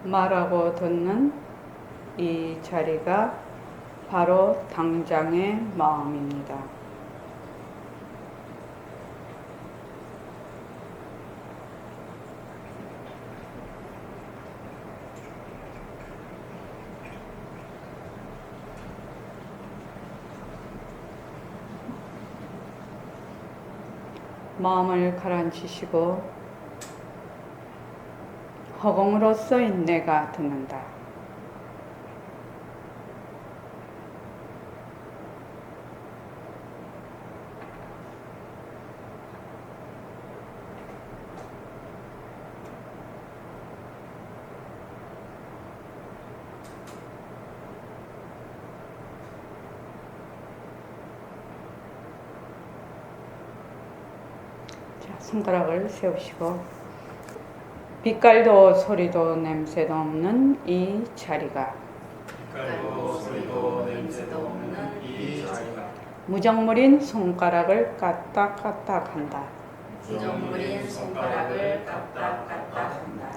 말하고 듣는 이 자리가 바로 당장의 마음입니다. 마음을 가라앉히시고 허공으로서인 내가 듣는다. 자, 손가락을 세우시고 빛깔도 소리도 냄새도 없는 이 자리가 빛깔도 소리도 냄새도 없는 이 자리가 무정물인 손가락을 까딱까딱한다. 무정물인 손가락을 까딱까딱한다.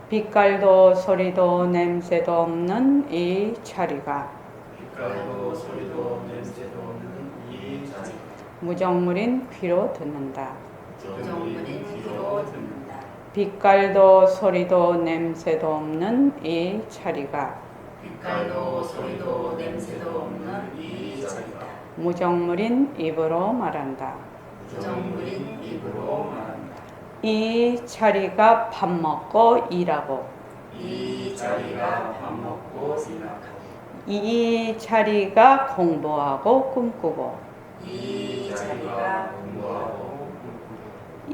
빛깔도 소리도 냄새도 없는 이 자리가 빛깔도 소리도 냄새도 없는 이 자리가 무정물인 귀로 듣는다. 무정물인 귀로 듣는다. 빛깔도 소리도 냄새도 없는 이 자리가 빛깔도 소리도 냄새도 없는 이 자리가 무정물인 입으로 말한다. 무정물인 입으로 말한다. 이 자리가 밥 먹고 일하고 이 자리가 밥 먹고 생각하고 이 자리가 공부하고 꿈꾸고 이 자리가 공부하고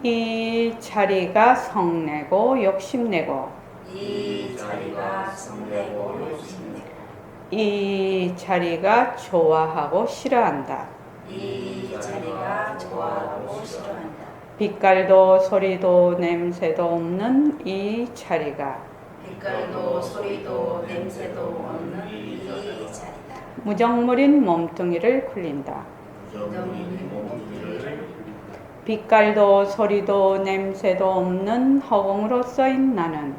이 자리가 성내고 욕심내고 이 자리가 성내고 욕심내고 이 자리가 좋아하고 싫어한다. 이 자리가 좋아하고 싫어한다. 빛깔도 소리도 냄새도 없는 이 자리가 빛깔도 소리도 냄새도 없는 이 자리다. 무정물인 몸뚱이를 굴린다. 무정물인 몸뚱이를 빛깔도 소리도 냄새도 없는 허공으로 써인 나는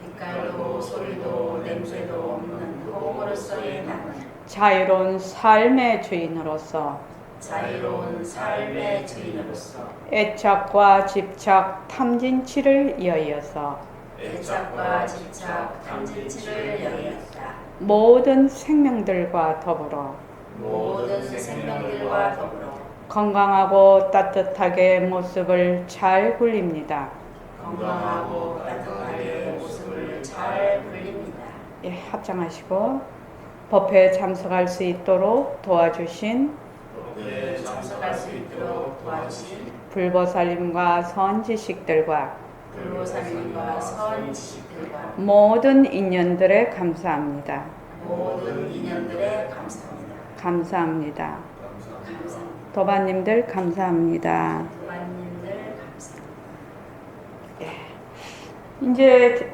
빛깔도 소리도 냄새도 없는 허공으로서의 나는 자유로운 삶의 주인으로서 자유로운 삶의 주인으로서 애착과 집착, 탐진치를 이어이어서 애착과 집착, 탐진치를 여의었다. 모든 생명들과 더불어 모든 생명들과 더불어 건강하고 따뜻하게 모습을 잘 굴립니다. 건강하고 따뜻하게 모습을 잘 굴립니다. 예, 합장하시고 법회에 참석할 수 있도록 도와주신 법회에 참석할 수 있도록 도와주신 불보살님과 선지식들과 불보살님과 선지식들과 모든 인연들에 감사합니다. 모든 인연들에 감사합니다. 감사합니다. 감사합니다. 도반님들 감사합니다. 도반님들 감사합니다. 이제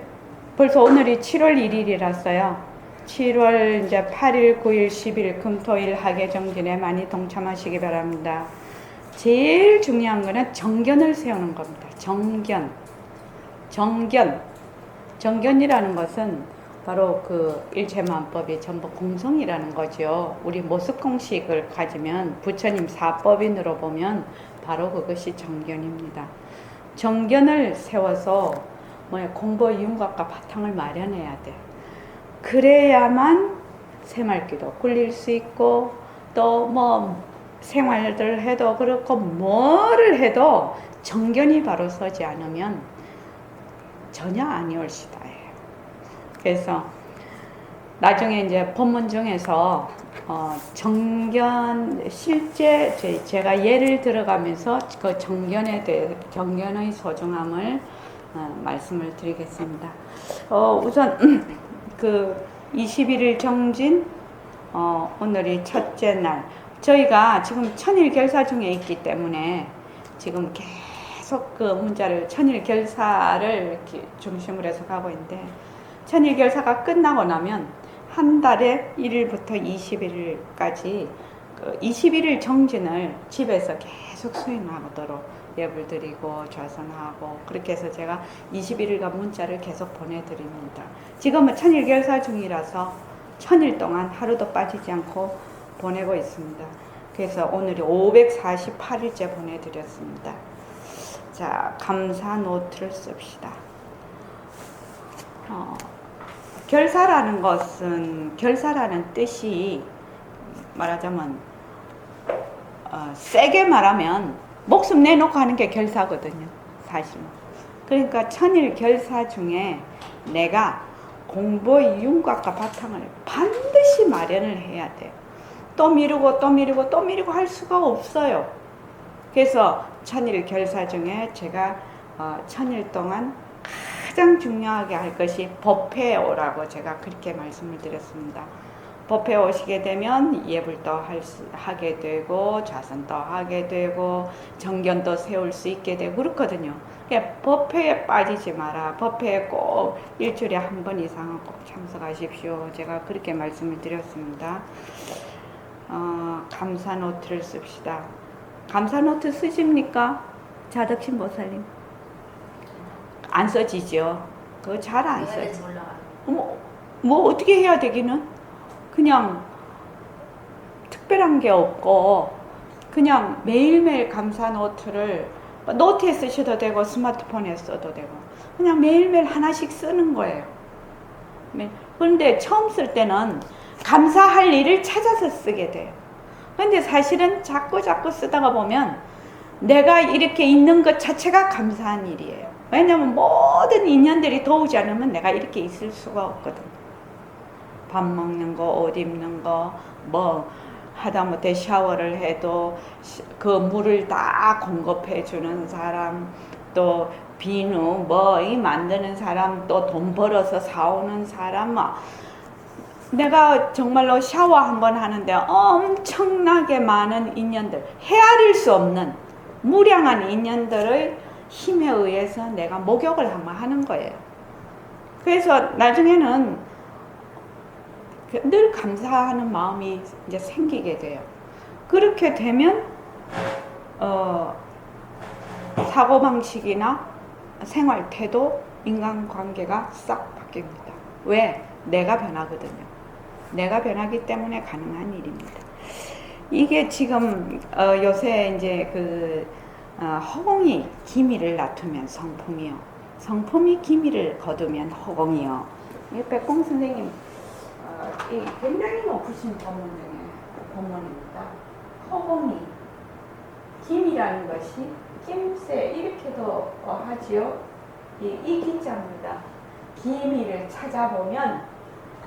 벌써 오늘이 7월 1일이라서요. 7월 이제 8일, 9일, 10일 금토일 하계정진에 많이 동참하시기 바랍니다. 제일 중요한 거는 정견을 세우는 겁니다. 정견이라는 것은 바로 그 일체만법이 전부 공성이라는 거죠. 우리 모습공식을 가지면 부처님 사법인으로 보면 바로 그것이 정견입니다. 정견을 세워서 공부의 윤곽과 바탕을 마련해야 돼. 그래야만 새말기도 굴릴 수 있고 또 생활들 해도 그렇고 뭐를 해도 정견이 바로 서지 않으면 전혀 아니올시다예요. 그래서 나중에 이제 법문 중에서 정견 실제 제가 예를 들어가면서 그 정견에 대해 정견의 소중함을 말씀을 드리겠습니다. 우선 그 21일 정진 오늘이 첫째 날. 저희가 지금 천일 결사 중에 있기 때문에 지금 계속 그 문자를 천일 결사를 이렇게 중심으로 해서 가고 있는데 천일 결사가 끝나고 나면 한 달에 1일부터 21일까지 그 21일 정진을 집에서 계속 수행하도록 예불 드리고 좌선하고 그렇게 해서 제가 21일간 문자를 계속 보내드립니다. 지금은 천일결사 중이라서 천일 동안 하루도 빠지지 않고 보내고 있습니다. 그래서 오늘이 548일째 보내드렸습니다. 자, 감사 노트를 씁시다. 결사라는 것은, 결사라는 뜻이 말하자면 세게 말하면 목숨 내놓고 하는 게 결사거든요, 사실은. 그러니까 천일 결사 중에 내가 공부의 윤곽과 바탕을 반드시 마련을 해야 돼요. 또 미루고 또 미루고 또 미루고 할 수가 없어요. 그래서 천일 결사 중에 제가 천일 동안 가장 중요하게 할 것이 법회에 오라고 제가 그렇게 말씀을 드렸습니다. 법회에 오시게 되면 예불도 하게 되고 좌선도 하게 되고 정견도 세울 수 있게 되고 그렇거든요. 그러니까 법회에 빠지지 마라. 법회에 꼭 일주일에 한 번 이상은 꼭 참석하십시오. 제가 그렇게 말씀을 드렸습니다. 감사 노트를 씁시다. 감사 노트 쓰십니까? 자덕신 보살님? 안 써지죠. 그거 잘 안 써지. 뭐 어떻게 해야 되기는? 그냥 특별한 게 없고 그냥 매일매일 감사 노트를 노트에 쓰셔도 되고 스마트폰에 써도 되고 그냥 매일매일 하나씩 쓰는 거예요. 그런데 처음 쓸 때는 감사할 일을 찾아서 쓰게 돼요. 그런데 사실은 자꾸 쓰다가 보면 내가 이렇게 있는 것 자체가 감사한 일이에요. 왜냐하면 모든 인연들이 도우지 않으면 내가 이렇게 있을 수가 없거든. 밥 먹는 거, 옷 입는 거, 뭐 하다못해 샤워를 해도 그 물을 다 공급해 주는 사람, 또 비누 뭐 이 만드는 사람, 또 돈 벌어서 사오는 사람, 내가 정말로 샤워 한번 하는데 엄청나게 많은 인연들, 헤아릴 수 없는 무량한 인연들의 힘에 의해서 내가 목욕을 한번 하는 거예요. 그래서 나중에는 늘 감사하는 마음이 이제 생기게 돼요. 그렇게 되면 사고방식이나 생활태도, 인간관계가 싹 바뀝니다. 왜? 내가 변하거든요. 내가 변하기 때문에 가능한 일입니다. 이게 지금 요새 이제 허공이 기미를 낳으면 성품이요, 성품이 기미를 거두면 허공이요. 이 백공 선생님 굉장히 높으신 법문입니다. 허공이 김이라는 것이 김새 이렇게도 하지요. 이 기자입니다. 기미를 찾아보면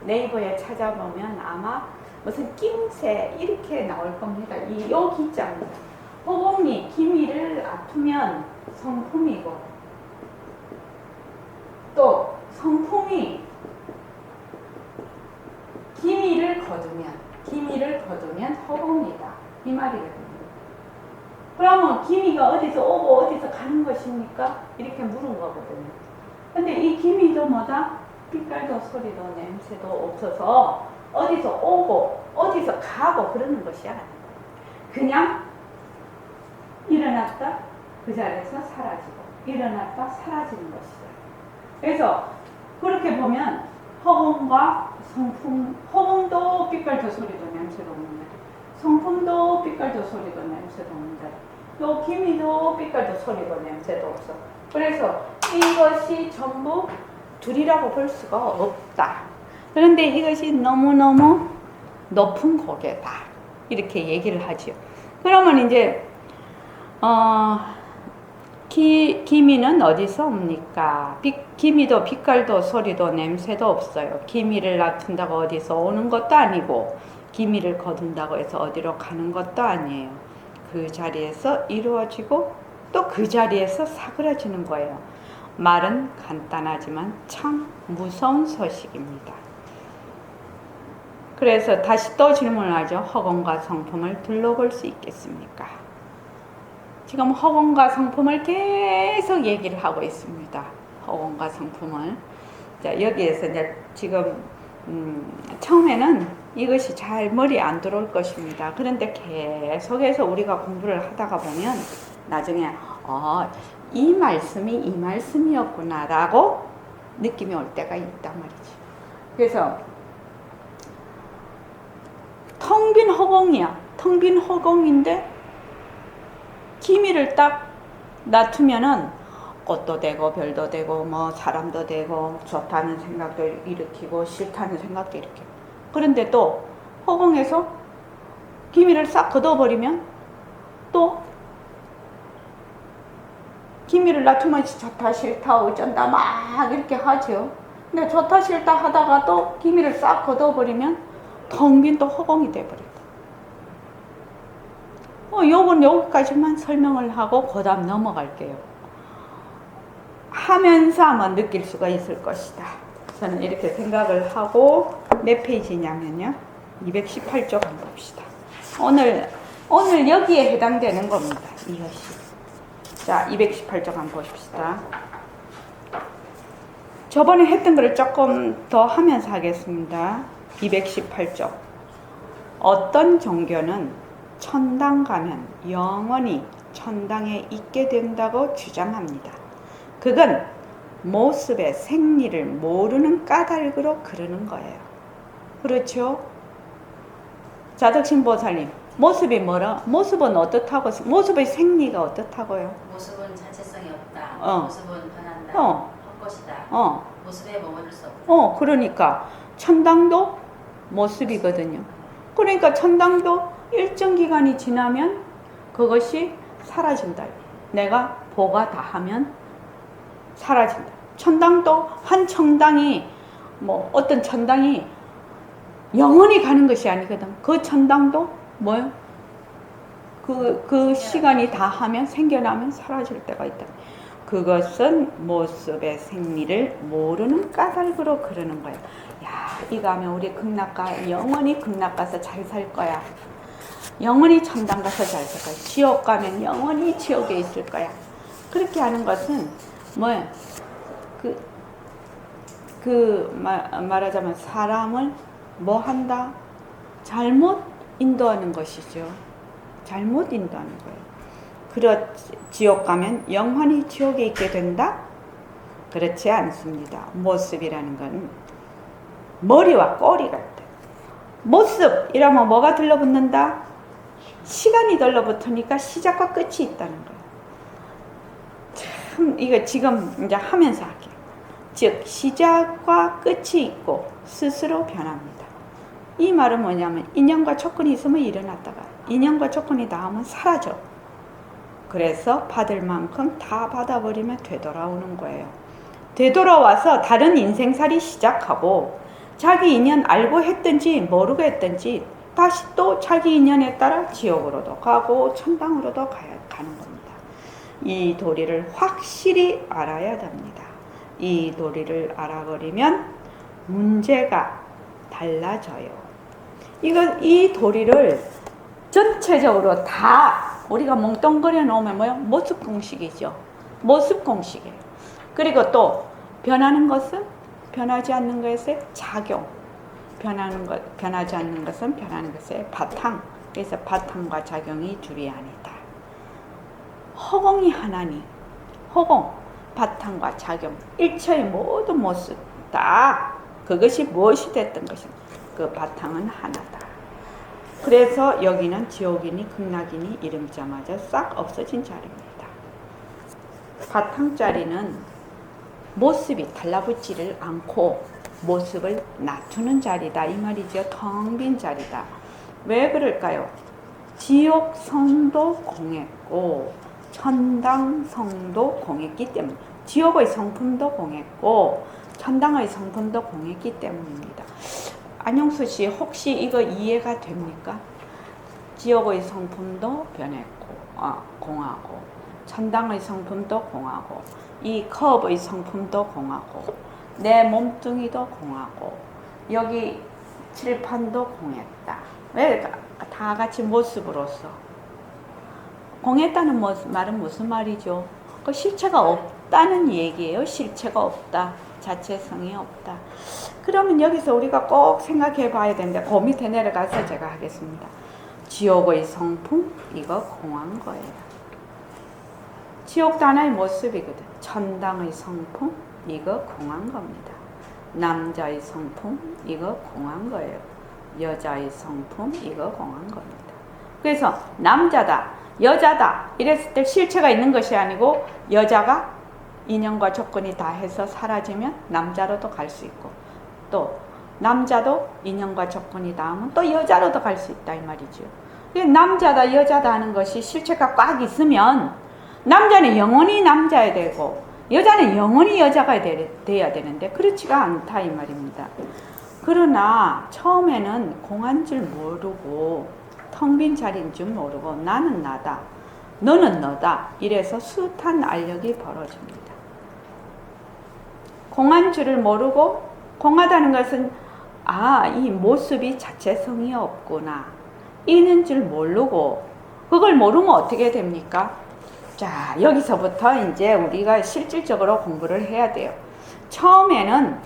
네이버에 찾아보면 아마 무슨 김새 이렇게 나올 겁니다. 요 기자입니다. 허공이 기미를 아프면 성품이고 또 성품이 기미를 거두면 허공이다. 이 말이거든요. 그러면 기미가 어디서 오고 어디서 가는 것입니까? 이렇게 물은 거거든요. 근데 이 기미도 뭐다? 빛깔도 소리도 냄새도 없어서 어디서 오고 어디서 가고 그러는 것이 아니에요. 그냥 일어났다 그 자리에서 사라지고 일어났다 사라지는 것이다. 그래서 그렇게 보면 허공과 성품, 허공도 빛깔도 소리도 냄새도 없는데 성품도 빛깔도 소리도 냄새도 없는데 또 기미도 빛깔도 소리도 냄새도 없어. 그래서 이것이 전부 둘이라고 볼 수가 없다. 그런데 이것이 너무너무 높은 고개다. 이렇게 얘기를 하지요. 그러면 이제 기미는 어디서 옵니까? 기미도 빛깔도 소리도 냄새도 없어요. 기미를 낳는다고 어디서 오는 것도 아니고 기미를 거둔다고 해서 어디로 가는 것도 아니에요. 그 자리에서 이루어지고 또 그 자리에서 사그라지는 거예요. 말은 간단하지만 참 무서운 소식입니다. 그래서 다시 또 질문을 하죠. 허공과 성품을 둘러볼 수 있겠습니까? 지금 허공과 성품을 계속 얘기를 하고 있습니다. 허공과 성품을. 자, 여기에서 이제 지금 처음에는 이것이 잘 머리에 안 들어올 것입니다. 그런데 계속해서 우리가 공부를 하다가 보면 나중에 이 말씀이 이 말씀이었구나라고 느낌이 올 때가 있단 말이지. 그래서 텅 빈 허공이야. 텅 빈 허공인데 기미를 딱 놔두면은 꽃도 되고 별도 되고 뭐 사람도 되고 좋다는 생각도 일으키고 싫다는 생각도 일으키고. 그런데 또 허공에서 기미를 싹 걷어버리면 또 기미를 놔두면 좋다 싫다 어쩐다 막 이렇게 하죠. 근데 좋다 싫다 하다가 또 기미를 싹 걷어버리면 텅 빈 또 허공이 돼버린다. 요건 여기까지만 설명을 하고 그 다음 넘어갈게요. 하면서 아마 느낄 수가 있을 것이다. 저는 이렇게 생각을 하고 몇 페이지냐면요. 218쪽 한번 봅시다. 오늘 여기에 해당되는 겁니다. 이것이. 자, 218쪽 한번 보십시다. 저번에 했던 거를 조금 더 하면서 하겠습니다. 218쪽. 어떤 종교는 천당 가면 영원히 천당에 있게 된다고 주장합니다. 그건 모습의 생리를 모르는 까닭으로 그러는 거예요. 그렇죠? 자덕신보살님, 모습이 뭐라? 모습은 어떻다고? 모습의 생리가 어떻다고요? 모습은 자체성이 없다. 모습은 변한다. 헛것이다. 모습에 머무를 수 없다. 그러니까 천당도 모습이거든요. 그러니까 천당도 일정 기간이 지나면 그것이 사라진다. 내가 보가 다 하면 사라진다. 천당도 한 천당이 어떤 천당이 영원히 가는 것이 아니거든. 그 천당도 뭐요? 그 시간이 다 하면 생겨나면 사라질 때가 있다. 그것은 모습의 생리를 모르는 까닭으로 그러는 거야. 야, 이거 하면 우리 극락가 영원히 극락 가서 잘 살 거야. 영원히 천당 가서 잘 살 거야. 지옥 가면 영원히 지옥에 있을 거야. 그렇게 하는 것은 뭐야? 말하자면 사람을 뭐 한다? 잘못 인도하는 것이죠. 잘못 인도하는 거예요. 지옥 가면 영원히 지옥에 있게 된다? 그렇지 않습니다. 모습이라는 건 머리와 꼬리가 있다. 모습이라면 뭐가 들러붙는다? 시간이 들러붙으니까 시작과 끝이 있다는 거예요. 참 이거 지금 이제 하면서 할게요. 즉 시작과 끝이 있고 스스로 변합니다. 이 말은 뭐냐면 인연과 조건이 있으면 일어났다가 인연과 조건이 닿으면 사라져. 그래서 받을 만큼 다 받아버리면 되돌아오는 거예요. 되돌아와서 다른 인생살이 시작하고 자기 인연 알고 했든지 모르고 했든지 다시 또 자기 인연에 따라 지옥으로도 가고 천당으로도 가는 겁니다. 이 도리를 확실히 알아야 됩니다. 이 도리를 알아버리면 문제가 달라져요. 이 도리를 전체적으로 다 우리가 멍덩거려 놓으면 뭐요? 모습 공식이죠. 모습 공식이에요. 그리고 또 변하는 것은 변하지 않는 것의 작용. 변하지 않는 것은 변하는 것의 바탕. 그래서 바탕과 작용이 둘이 아니다. 허공이 하나니 허공, 바탕과 작용, 일체의 모든 모습 다 그것이 무엇이 됐던 것인가. 그 바탕은 하나다. 그래서 여기는 지옥이니 극락이니 이름자마저 싹 없어진 자리입니다. 바탕자리는 모습이 달라붙지를 않고 모습을 놔두는 자리다 이 말이죠. 텅 빈 자리다. 왜 그럴까요? 지옥 성도 공했고 천당 성도 공했기 때문에 지옥의 성품도 공했고 천당의 성품도 공했기 때문입니다. 안용수 씨 혹시 이거 이해가 됩니까? 지옥의 성품도 변했고 공하고 천당의 성품도 공하고 이 컵의 성품도 공하고 내 몸뚱이도 공하고 여기 칠판도 공했다. 왜? 다 같이 모습으로서 공했다는 말은 무슨 말이죠? 그 실체가 없다는 얘기예요. 실체가 없다. 자체성이 없다. 그러면 여기서 우리가 꼭 생각해 봐야 되는데 그 밑에 내려가서 제가 하겠습니다. 지옥의 성품 이거 공한 거예요. 지옥도 하나의 모습이거든. 천당의 성품 이거 공한 겁니다. 남자의 성품 이거 공한 거예요. 여자의 성품 이거 공한 겁니다. 그래서 남자다 여자다 이랬을 때 실체가 있는 것이 아니고 여자가 인연과 조건이 다 해서 사라지면 남자로도 갈 수 있고 또 남자도 인연과 조건이 닿으면 또 여자로도 갈 수 있다 이 말이죠. 남자다 여자다 하는 것이 실체가 꽉 있으면 남자는 영원히 남자야 되고 여자는 영원히 여자가 돼야 되는데 그렇지가 않다 이 말입니다. 그러나 처음에는 공한 줄 모르고 텅 빈 자리인 줄 모르고 나는 나다 너는 너다 이래서 숱한 알력이 벌어집니다. 공한 줄을 모르고 공하다는 것은 이 모습이 자체성이 없구나 있는 줄 모르고 그걸 모르면 어떻게 됩니까? 자 여기서부터 이제 우리가 실질적으로 공부를 해야 돼요. 처음에는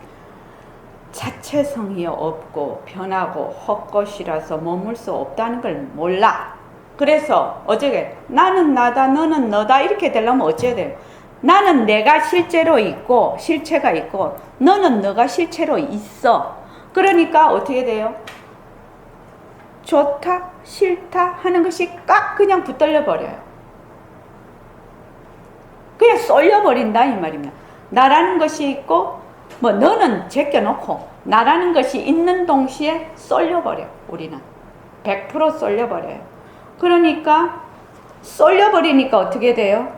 자체성이 없고 변하고 헛것이라서 머물 수 없다는 걸 몰라. 그래서 어쩌게 나는 나다 너는 너다 이렇게 되려면 어째야 돼요? 나는 내가 실제로 있고 실체가 있고 너는 너가 실체로 있어. 그러니까 어떻게 돼요? 좋다 싫다 하는 것이 꽉 그냥 붙들려 버려요. 그냥 쏠려버린다 이 말입니다. 나라는 것이 있고 뭐 너는 제껴놓고 나라는 것이 있는 동시에 쏠려버려. 우리는 100% 쏠려버려요. 그러니까 쏠려버리니까 어떻게 돼요?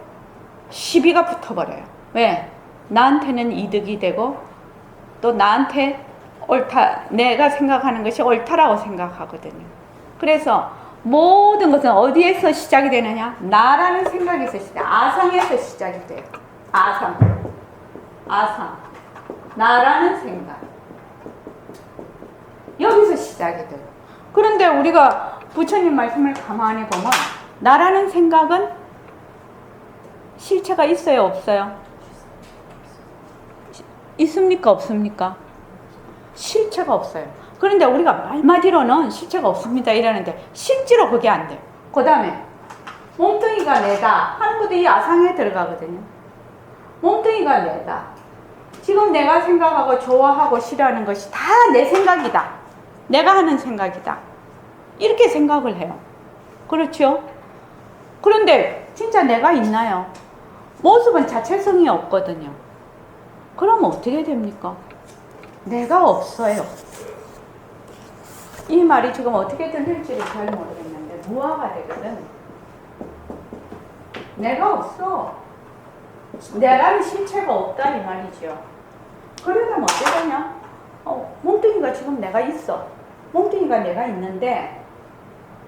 시비가 붙어버려요. 왜? 나한테는 이득이 되고 또 나한테 옳다 내가 생각하는 것이 옳다라고 생각하거든요. 그래서 모든 것은 어디에서 시작이 되느냐? 나라는 생각에서 아상에서 시작이 돼요. 아상 나라는 생각 여기서 시작이 돼요. 그런데 우리가 부처님 말씀을 가만히 보면 나라는 생각은 실체가 있어요 없어요? 있습니까 없습니까? 실체가 없어요. 그런데 우리가 말마디로는 실체가 없습니다 이러는데 실제로 그게 안 돼요. 그 다음에 몸뚱이가 내다 하는 것도 이 아상에 들어가거든요. 몸뚱이가 내다. 지금 내가 생각하고 좋아하고 싫어하는 것이 다 내 생각이다. 내가 하는 생각이다. 이렇게 생각을 해요. 그렇죠? 그런데 진짜 내가 있나요? 모습은 자체성이 없거든요. 그럼 어떻게 됩니까? 내가 없어요. 이 말이 지금 어떻게 들릴지를 잘 모르겠는데 무화가 되거든. 내가 없어. 내라는 실체가 없다 이 말이죠. 그러면 어떻게 되냐? 몸뚱이가 지금 내가 있어. 몸뚱이가 내가 있는데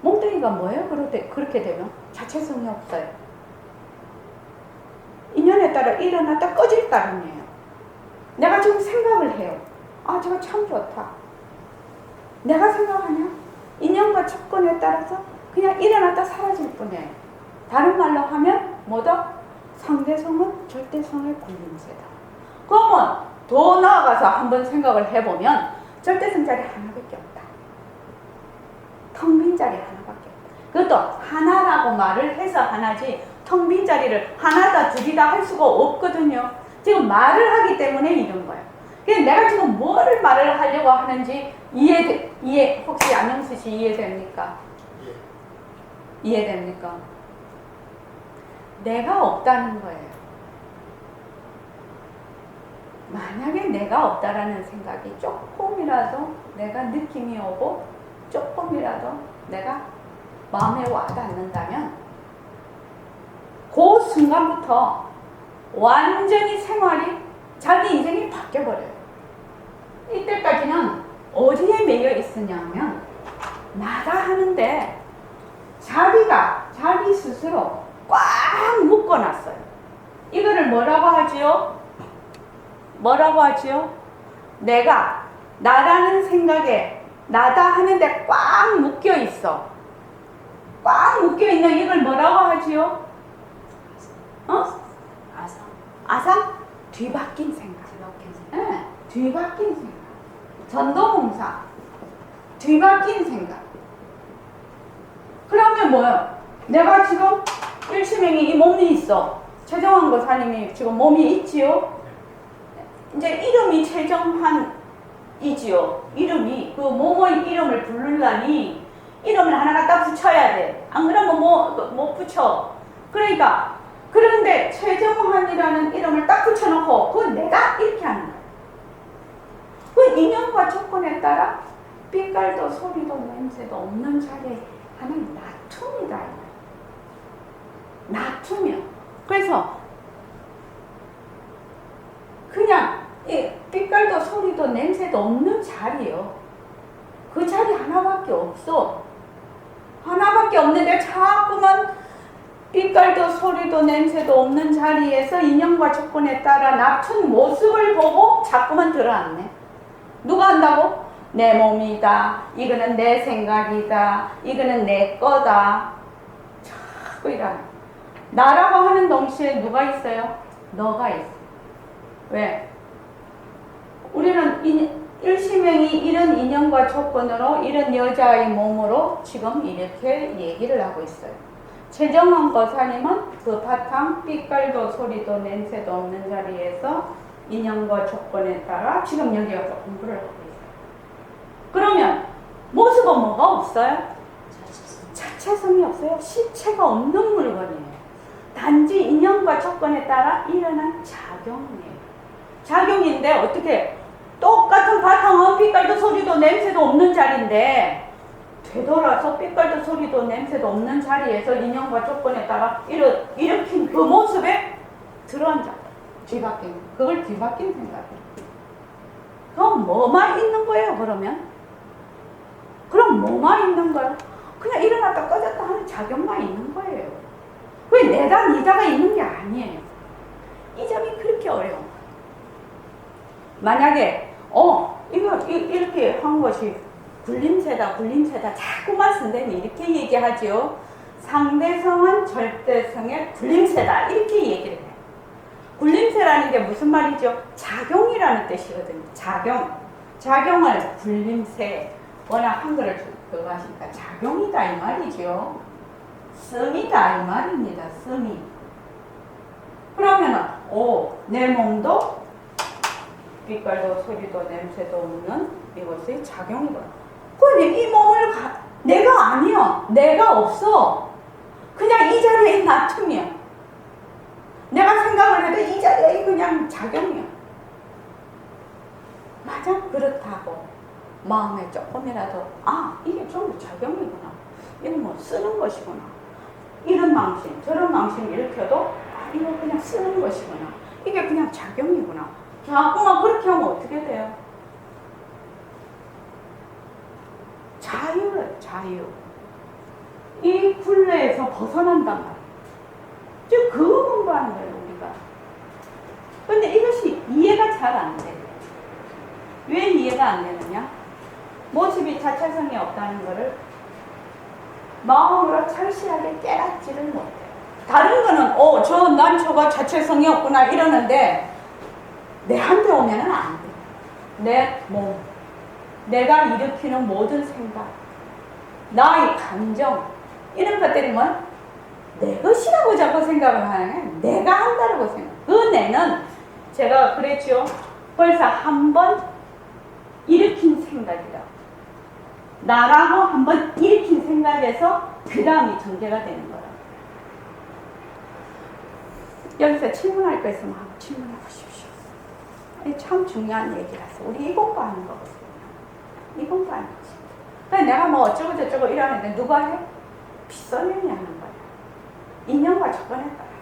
몸뚱이가 뭐예요? 그렇게 되면 자체성이 없어요. 인연에 따라 일어났다 꺼질 따름이에요. 내가 지금 생각을 해요. 저거 참 좋다. 내가 생각하냐? 인연과 조건에 따라서 그냥 일어났다 사라질 뿐이에요. 다른 말로 하면 뭐다? 상대성은 절대성의 굴림세다. 그러면 더 나아가서 한번 생각을 해보면 절대성 자리 하나밖에 없다. 텅 빈 자리 하나밖에 없다. 그것도 하나라고 말을 해서 하나지 텅 빈 자리를 하나다 둘이다 할 수가 없거든요. 지금 말을 하기 때문에 이런 거예요. 그래서 내가 지금 뭐를 말을 하려고 하는지 이해 혹시 안영수 씨 이해됩니까? 이해됩니까? 내가 없다는 거예요. 만약에 내가 없다라는 생각이 조금이라도 내가 느낌이 오고 조금이라도 내가 마음에 와닿는다면 그 순간부터 완전히 생활이 자기 인생이 바뀌어버려요. 이때까지는 어디에 매여 있으냐면 나다 하는데 자기 스스로 꽉 묶어놨어요. 이거를 뭐라고 하지요? 뭐라고 하지요? 내가 나라는 생각에 나다 하는데 꽉 묶여 있어. 꽉 묶여 있는 이걸 뭐라고 하지요? 아상. 아상? 뒤바뀐 생각. 뒤바뀐 생각. 예, 뒤바뀐 생각. 전도봉사. 뒤바뀐 생각. 그러면 뭐예요? 내가 지금 일시명이 이 몸이 있어. 최정환 고사님이 지금 몸이 있지요? 이제 이름이 최정환이지요. 이름이, 그 몸의 이름을 부르려니 이름을 하나 갖다 붙여야 돼. 안 그러면 못 붙여. 그러니까, 그런데 최정환이라는 이름을 딱 붙여놓고, 그건 내가 이렇게 하는 거야. 그 인연과 조건에 따라 빛깔도 소리도 냄새도 없는 자리에 하는 나툼이다. 나툼이야. 그래서 그냥 빛깔도 소리도 냄새도 없는 자리요. 그 자리 하나밖에 없어. 하나밖에 없는데 자꾸만 빛깔도 소리도 냄새도 없는 자리에서 인연과 조건에 따라 낮춘 모습을 보고 자꾸만 들어앉네. 누가 한다고? 내 몸이다. 이거는 내 생각이다. 이거는 내 거다. 자꾸 이러네. 나라고 하는 동시에 누가 있어요? 너가 있어. 왜? 우리는 일시명이 이런 인연과 조건으로 이런 여자의 몸으로 지금 이렇게 얘기를 하고 있어요. 최정환 거사님은 그 바탕 빛깔도 소리도 냄새도 없는 자리에서 인연과 조건에 따라 지금 여기 와서 공부를 하고 있어요. 그러면 모습은 뭐가 없어요? 자체성이 없어요. 실체가 없는 물건이에요. 단지 인연과 조건에 따라 일어난 작용이에요. 작용인데 어떻게 똑같은 바탕은 빛깔도 소리도 냄새도 없는 자리인데 되돌아서 빛깔도 소리도 냄새도 없는 자리에서 인연과 조건에 따라 일으킨 그 모습에 들어앉아. 뒤바뀐. 그걸 뒤바뀐 생각이에요. 그럼 뭐만 있는 거예요, 그러면? 그럼 뭐만 있는 거예요? 그냥 일어났다 꺼졌다 하는 작용만 있는 거예요. 왜 내가 니다가 있는 게 아니에요. 이 점이 그렇게 어려워. 만약에 이렇게 한 것이 굴림체다 자꾸만 선생님이 이렇게 얘기하죠. 상대성은 절대성의 굴림체다 이렇게 얘기를 해요. 굴림체라는 게 무슨 말이죠? 작용이라는 뜻이거든요. 작용을 굴림체. 워낙 한글을 그거 하시니까 작용이다 이 말이죠. 씀이다 이 말입니다. 씀이. 그러면은 내 몸도 빛깔도 소리도 냄새도 없는 이것의 작용이거든. 그런데 이 몸을 내가 아니야. 내가 없어. 그냥 이 자리에 놔둠이야. 내가 생각을 해도 이 자리에 그냥 작용이야. 맞아? 그렇다고 마음에 조금이라도 이게 좀 작용이구나. 이건 뭐 쓰는 것이구나. 이런 망신 저런 망신 일으켜도 이거 그냥 쓰는 것이구나. 이게 그냥 작용이구나. 자꾸만 그렇게 하면 어떻게 돼요? 자유. 이 굴레에서 벗어난단 말이에요. 지금 그거 공부하는 거예요, 우리가. 근데 이것이 이해가 잘 안 돼요. 왜 이해가 안 되느냐? 모습이 자체성이 없다는 것을 마음으로 철실하게 깨닫지를 못해요. 다른 거는 난 저거 자체성이 없구나 이러는데 내한테 오면은 안 돼. 내 몸, 내가 일으키는 모든 생각, 나의 감정 이런 것들이면 내 것이라고 자꾸 생각을 하는 게 내가 한다고 생각. 그 내는 제가 그랬죠. 벌써 한 번 일으킨 생각이다. 나라고 한 번 일으킨 생각에서 그 다음이 전개가 되는 거라. 여기서 질문할 거 있으면 한번 질문해 보십시오. 참 중요한 얘기라서 우리 이 공부하는 거거든요. 이 공부하는 거지. 근데 내가 뭐 어쩌고 저쩌고 이러는데 누가 해? 빗소년이 하는 거야. 인연과 조건에 따라서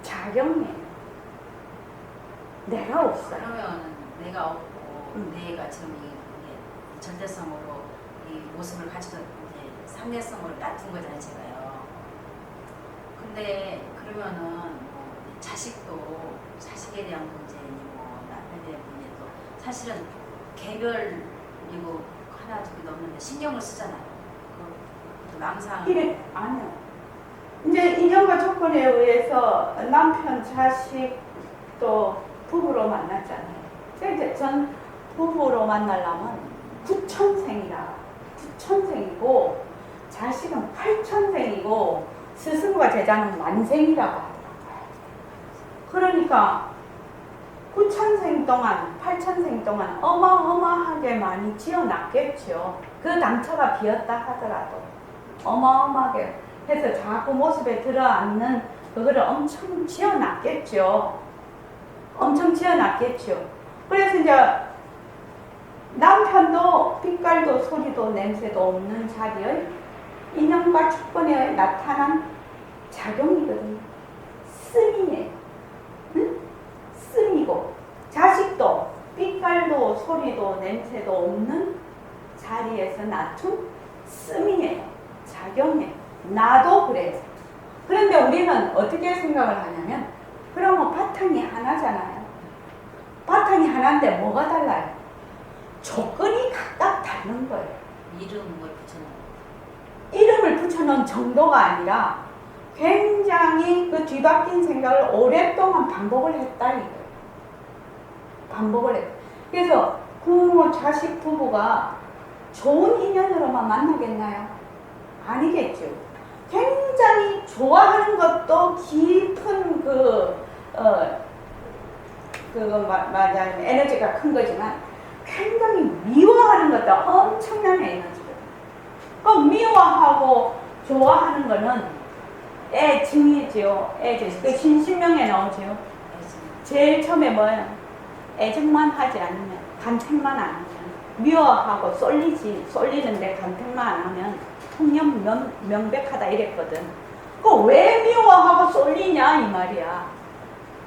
작용이에요. 내가 없어요. 그러면 내가 없고 내가 지금 이 절대성으로 이 모습을 가지고 이제 상대성으로 낮은 거잖아요, 제가요. 근데 그러면은 뭐 자식에 대한 문제, 뭐 남편에 대한 문제도 사실은 개별이고 하나 둘이 넘는데 신경을 쓰잖아요. 그 망상. 아니요. 이제 인연과 조건에 의해서 남편, 자식 또 부부로 만났잖아요. 이제 전 부부로 만나려면 9천생이라 9천생이고 자식은 8천생이고 스승과 제자는 만생이라고 하더라고요. 그러니까 9천생 동안 8천생 동안 어마어마하게 많이 지어놨겠죠. 그 당처가 비었다 하더라도 어마어마하게 해서 자꾸 모습에 들어앉는 그거를 엄청 지어놨겠죠. 엄청 지어놨겠죠. 그래서 이제 남편도 빛깔도 소리도 냄새도 없는 자리의 인연과 축번에 나타난 작용이거든요. 스미예요. 응? 스미고 자식도 빛깔도 소리도 냄새도 없는 자리에서 낳춘 스미예요. 작용이에요. 나도 그래요. 그런데 우리는 어떻게 생각을 하냐면 그러면 바탕이 하나잖아요. 바탕이 하나인데 뭐가 달라요? 조건이 각각 다른 거예요. 이름을 붙여놓은 이름을 붙여놓은 정도가 아니라 굉장히 그 뒤바뀐 생각을 오랫동안 반복을 했다 이거예요. 반복을 했다. 그래서 부모 자식 부부가 좋은 인연으로만 만나겠나요? 아니겠죠. 굉장히 좋아하는 것도 깊은 말하자면 에너지가 큰 거지만 굉장히 미워하는 것도 엄청난 에너지거든요. 그 미워하고 좋아하는 거는 애증이지요. 애증. 그 신신명에 나오지요. 제일 처음에 뭐예요? 애증만 하지 않으면, 간택만 안 하면, 미워하고 쏠리는데 간택만 안 하면 통념 명백하다 이랬거든. 그 왜 미워하고 쏠리냐 이 말이야.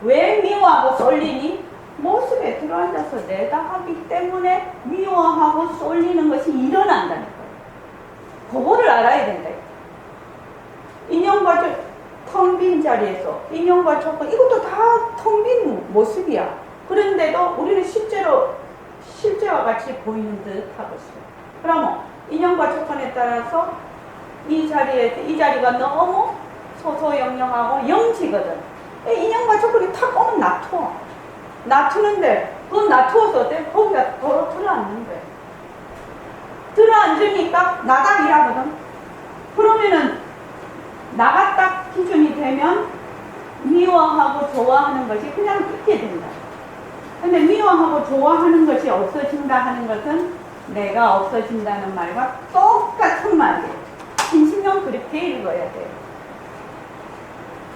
왜 미워하고 쏠리니? 모습에 들어앉아서 내다 하기 때문에 미워하고 쏠리는 것이 일어난다는 거예요. 그거를 알아야 된다. 인연과 텅 빈 자리에서 인연과 조건 이것도 다 텅 빈 모습이야. 그런데도 우리는 실제와 같이 보이는 듯 하고 있어요. 그러면 인연과 조건에 따라서 이 자리가 너무 소소영영하고 영지거든. 인연과 조건이 탁 오면 놔두는데 그 놔두어서 어때? 거기가 도로 들어앉는 거예요. 들어앉으니까 나가기라거든. 그러면은 나가 딱 기준이 되면 미워하고 좋아하는 것이 그냥 있게 된다. 근데 미워하고 좋아하는 것이 없어진다 하는 것은 내가 없어진다는 말과 똑같은 말이에요. 신신경 그렇게 읽어야 돼요.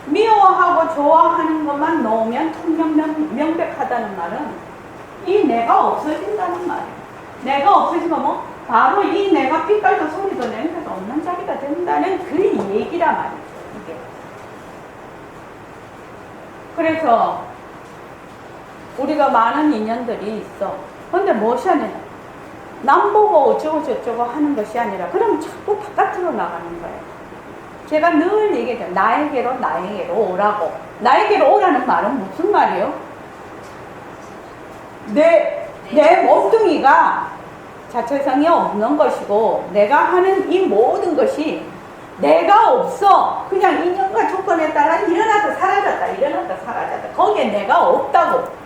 미워하고 좋아하는 것만 놓으면 명백하다는 말은 이 내가 없어진다는 말이에요. 내가 없어지면 뭐 바로 이 내가 빛깔도 소리도 냄새도 없는 자리가 된다는 그 얘기란 말이죠. 이게. 그래서 우리가 많은 인연들이 있어. 근데 무엇이 아니라 남 보고 어쩌고 저쩌고 하는 것이 아니라 그럼 자꾸 바깥으로 나가는 거예요. 제가 늘 얘기해요. 나에게로 오라고. 나에게로 오라는 말은 무슨 말이에요? 내 몸뚱이가 자체성이 없는 것이고 내가 하는 이 모든 것이 내가 없어. 그냥 인연과 조건에 따라 일어나서 사라졌다. 거기에 내가 없다고.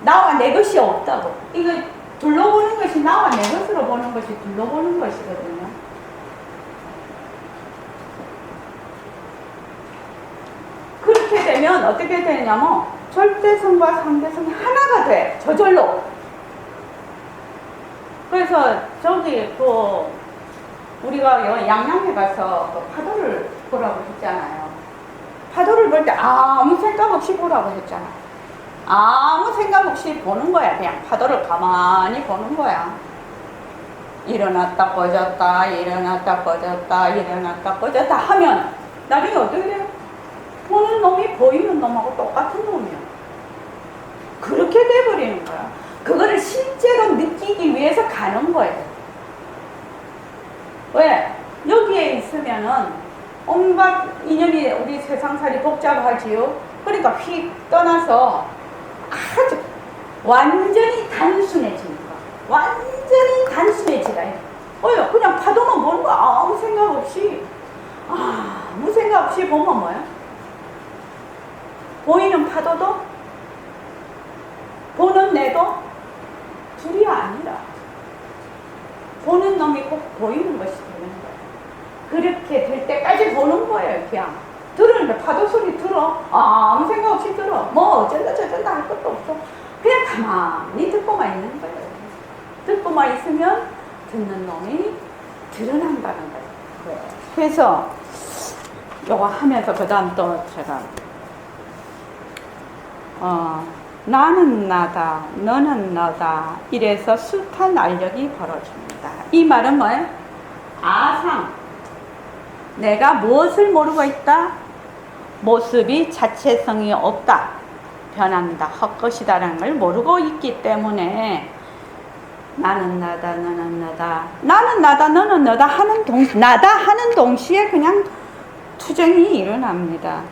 나와 내 것이 없다고. 이거 둘러보는 것이 나와 내 것으로 보는 것이 둘러보는 것이거든요. 그렇게 되면 어떻게 되냐면 절대성과 상대성이 하나가 돼. 저절로. 그래서 저기 우리가 양양에 가서 파도를 보라고 했잖아요. 파도를 볼 때 아무 생각 없이 보라고 했잖아요. 아무 생각 없이 보는 거야. 그냥 파도를 가만히 보는 거야. 일어났다 꺼졌다 하면 나중에 어떻게 돼요? 보는 놈이 보이는 놈하고 똑같은 놈이야. 그렇게 돼버리는 거야. 그거를 실제로 느끼기 위해서 가는 거예요. 왜? 여기에 있으면은 온갖 인연이 우리 세상살이 복잡하지요. 그러니까 휙 떠나서 아주 완전히 단순해지니까. 완전히 단순해지라. 그냥 파도만 보는 거 아무 생각 없이 보면 뭐야? 보이는 파도도 보는 내도 둘이 아니라 보는 놈이 꼭 보이는 것이 되는 거예요. 그렇게 될 때까지 보는 거예요. 그냥 들으는데 파도 소리 들어. 아무 생각 없이 들어. 뭐 어쩐다 저쩐다 할 것도 없어. 그냥 가만히 듣고만 있는 거예요. 듣고만 있으면 듣는 놈이 드러난다는 거예요. 그래서 요거 하면서 그 다음 또 제가 나는 나다 너는 너다 이래서 숱한 알력이 벌어집니다. 이 말은 뭐예요? 아상, 내가 무엇을 모르고 있다? 모습이 자체성이 없다, 변한다, 헛것이다 라는 걸 모르고 있기 때문에 나는 나다 너는 너다, 나는 나다 너는 너다 하는 나다 하는 동시에 그냥 투쟁이 일어납니다.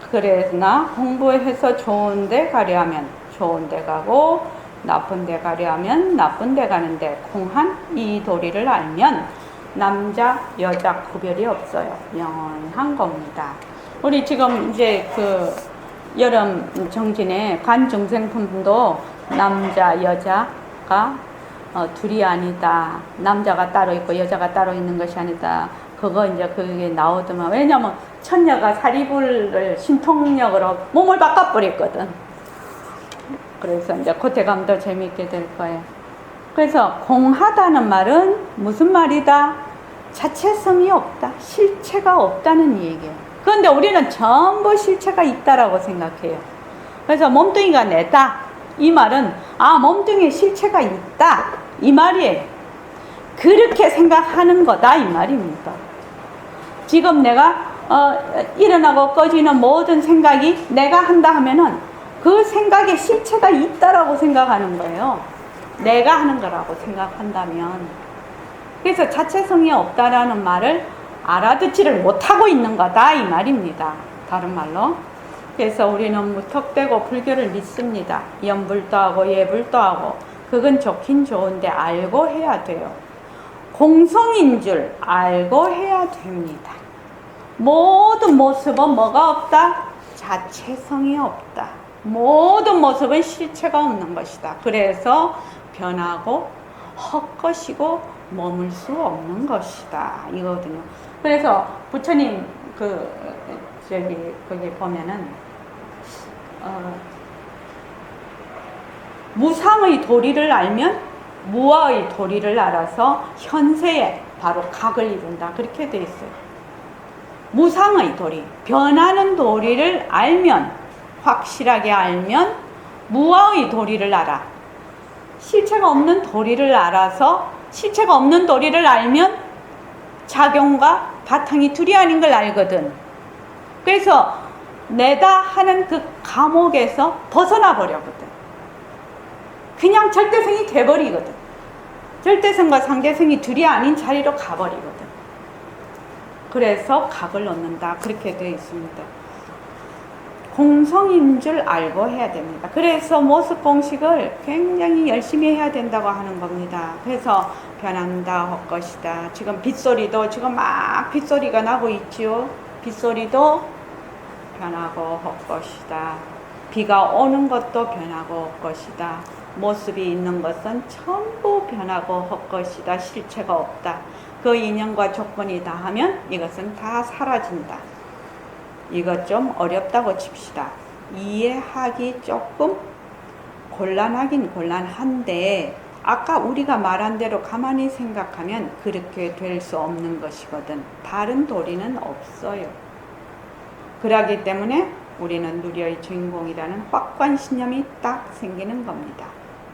그래서 공부해서 좋은 데 가려면 좋은 데 가고 나쁜 데 가려면 나쁜 데 가는데 공한 이 도리를 알면 남자 여자 구별이 없어요. 영원한 겁니다. 우리 지금 이제 그 여름 정진에 관중생품도 남자 여자가 둘이 아니다, 남자가 따로 있고 여자가 따로 있는 것이 아니다, 그거 이제 그게 나오더만. 왜냐면 천녀가 사리불을 신통력으로 몸을 바꿔버렸거든. 그래서 이제 그때 가면 더 재밌게 될 거예요. 그래서 공하다는 말은 무슨 말이다? 자체성이 없다, 실체가 없다는 얘기예요. 그런데 우리는 전부 실체가 있다라고 생각해요. 그래서 몸뚱이가 내다, 이 말은 몸뚱이에 실체가 있다 이 말이에요. 그렇게 생각하는 거다 이 말입니다. 지금 내가 일어나고 꺼지는 모든 생각이 내가 한다 하면은 그 생각에 실체가 있다라고 생각하는 거예요. 내가 하는 거라고 생각한다면. 그래서 자체성이 없다라는 말을 알아듣지를 못하고 있는 거다 이 말입니다. 다른 말로. 그래서 우리는 무턱대고 불교를 믿습니다. 연불도 하고 예불도 하고. 그건 좋긴 좋은데 알고 해야 돼요. 공성인 줄 알고 해야 됩니다. 모든 모습은 뭐가 없다? 자체성이 없다. 모든 모습은 실체가 없는 것이다. 그래서 변하고 헛것이고 머물 수 없는 것이다 이거거든요. 그래서 부처님 거기 보면은 무상의 도리를 알면 무아의 도리를 알아서 현세에 바로 각을 이룬다 그렇게 돼 있어요. 무상의 도리, 변하는 도리를 알면, 확실하게 알면 무아의 도리를 알아. 실체가 없는 도리를 알아서, 실체가 없는 도리를 알면 작용과 바탕이 둘이 아닌 걸 알거든. 그래서 내다 하는 그 감옥에서 벗어나 버려거든. 그냥 절대성이 돼버리거든. 절대성과 상대성이 둘이 아닌 자리로 가버리거든. 그래서 각을 얻는다 그렇게 되어 있습니다. 공성인 줄 알고 해야 됩니다. 그래서 모습 공식을 굉장히 열심히 해야 된다고 하는 겁니다. 그래서 변한다 헛것이다. 지금 빗소리도 지금 막 빗소리가 나고 있지요. 빗소리도 변하고 헛것이다. 비가 오는 것도 변하고 헛것이다. 모습이 있는 것은 전부 변하고 헛것이다. 실체가 없다. 그 인연과 조건이 다 하면 이것은 다 사라진다. 이것 좀 어렵다고 칩시다. 이해하기 조금 곤란하긴 곤란한데 아까 우리가 말한 대로 가만히 생각하면 그렇게 될 수 없는 것이거든. 다른 도리는 없어요. 그러기 때문에 우리는 누리의 주인공이라는 확고한 신념이 딱 생기는 겁니다.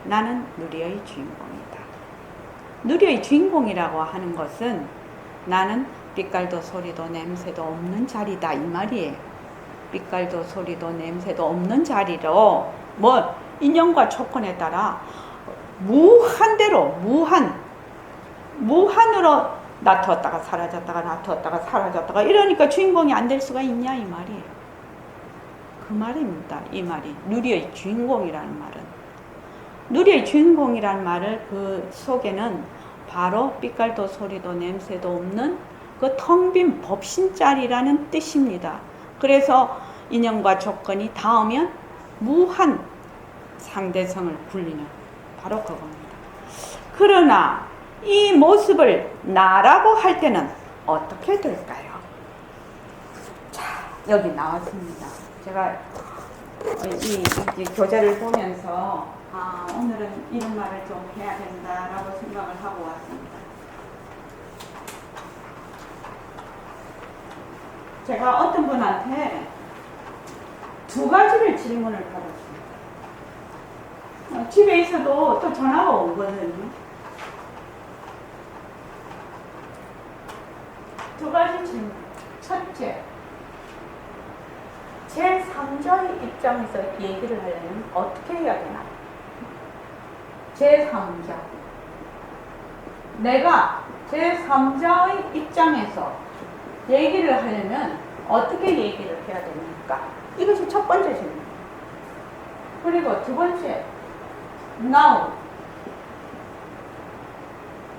나는 누리의 주인공이다. 누리의 주인공이라고 하는 것은 나는 빛깔도 소리도 냄새도 없는 자리다 이 말이에요. 빛깔도 소리도 냄새도 없는 자리로 뭐 인연과 조건에 따라 무한대로 무한으로 나타났다가 사라졌다가 나타났다가 사라졌다가 이러니까 주인공이 안 될 수가 있냐 이 말이에요. 그 말입니다. 이 말이 누리의 주인공이라는 말은. 누리의 주인공이라는 말을 그 속에는 바로 빛깔도 소리도 냄새도 없는 그 텅 빈 법신자리라는 뜻입니다. 그래서 인연과 조건이 닿으면 무한 상대성을 굴리는 바로 그겁니다. 그러나 이 모습을 나라고 할 때는 어떻게 될까요? 자, 여기 나왔습니다. 제가 이 교재를 보면서 오늘은 이런 말을 좀 해야 된다라고 생각을 하고 왔습니다. 제가 어떤 분한테 두 가지를 질문을 받았습니다. 집에 있어도 또 전화가 오거든요. 두 가지 질문. 첫째, 제3자의 입장에서 얘기를 하려면 어떻게 해야 되나? 제3자. 내가 제3자의 입장에서 얘기를 하려면 어떻게 얘기를 해야 됩니까? 이것이 첫 번째 질문. 그리고 두 번째, now.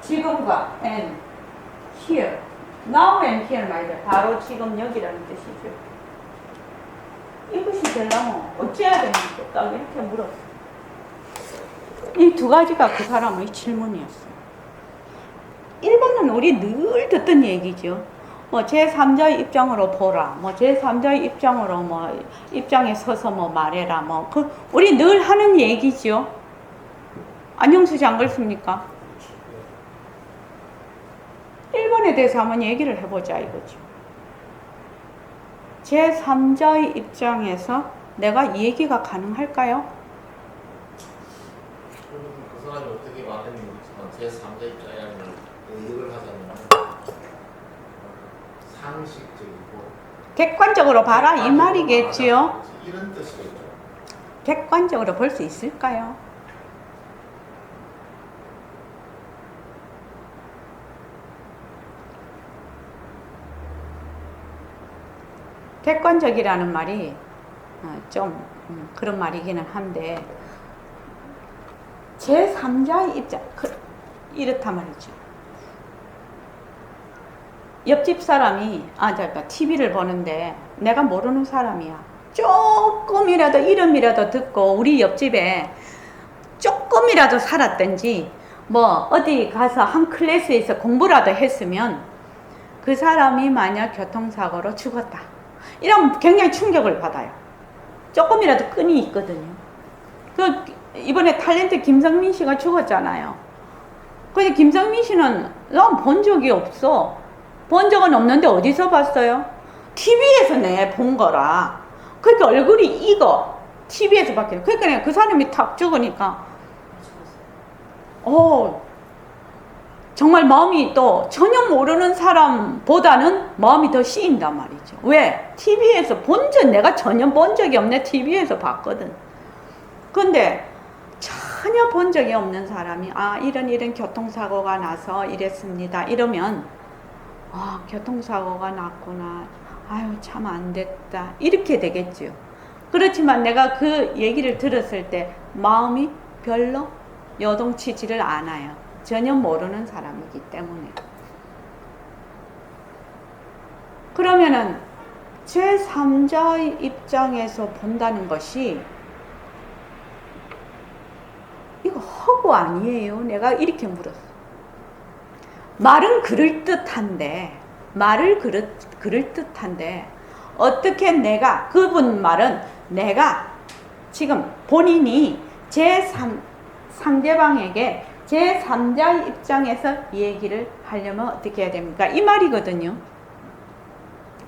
지금과 and here. now and here 말이죠. 바로 지금 여기라는 뜻이죠. 이것이 되려면 어찌해야 됩니까? 딱 이렇게 물었어요. 이 두 가지가 그 사람의 질문이었어요. 1번은 우리 늘 듣던 얘기죠. 뭐 제3자의 입장으로 보라. 뭐 제3자의 입장으로 뭐 입장에 서서 뭐 말해라. 뭐 우리 늘 하는 얘기죠. 안영수 씨 안 그렇습니까? 1번에 대해서 한번 얘기를 해보자 이거죠. 제3자의 입장에서 내가 얘기가 가능할까요? 그 사람이 어떻게 말했는지 모르지만 제3자 입장이라는 의역을 하자면 상식적이고 객관적으로 봐라 이 말이겠지요. 이런 뜻이겠죠. 객관적으로 볼 수 있을까요? 객관적이라는 말이 좀 그런 말이기는 한데 제3자의 입장 이렇다 말이죠. 옆집 사람이 TV를 보는데 내가 모르는 사람이야. 조금이라도 이름이라도 듣고 우리 옆집에 조금이라도 살았든지 뭐 어디 가서 한 클래스에서 공부라도 했으면 그 사람이 만약 교통사고로 죽었다. 이러면 굉장히 충격을 받아요. 조금이라도 끈이 있거든요. 이번에 탤런트 김성민 씨가 죽었잖아요. 근데 김성민 씨는 난 본 적이 없어. 본 적은 없는데 어디서 봤어요? TV에서 내 본 거라. 그러니까 얼굴이 익어. TV에서 봤거든요. 그러니까 그 사람이 탁 죽으니까 정말 마음이 또 전혀 모르는 사람보다는 마음이 더 씌인단 말이죠. 왜? TV에서 내가 전혀 본 적이 없네. TV에서 봤거든. 근데 전혀 본 적이 없는 사람이 이런 교통사고가 나서 이랬습니다. 이러면 교통사고가 났구나. 아유 참 안 됐다. 이렇게 되겠죠. 그렇지만 내가 그 얘기를 들었을 때 마음이 별로 요동치지를 않아요. 전혀 모르는 사람이기 때문에. 그러면은 제3자의 입장에서 본다는 것이 이거 허구 아니에요? 내가 이렇게 물었어. 말은 그럴듯한데 어떻게 내가 그분 말은 내가 지금 본인이 상대방에게 제3자의 입장에서 얘기를 하려면 어떻게 해야 됩니까? 이 말이거든요.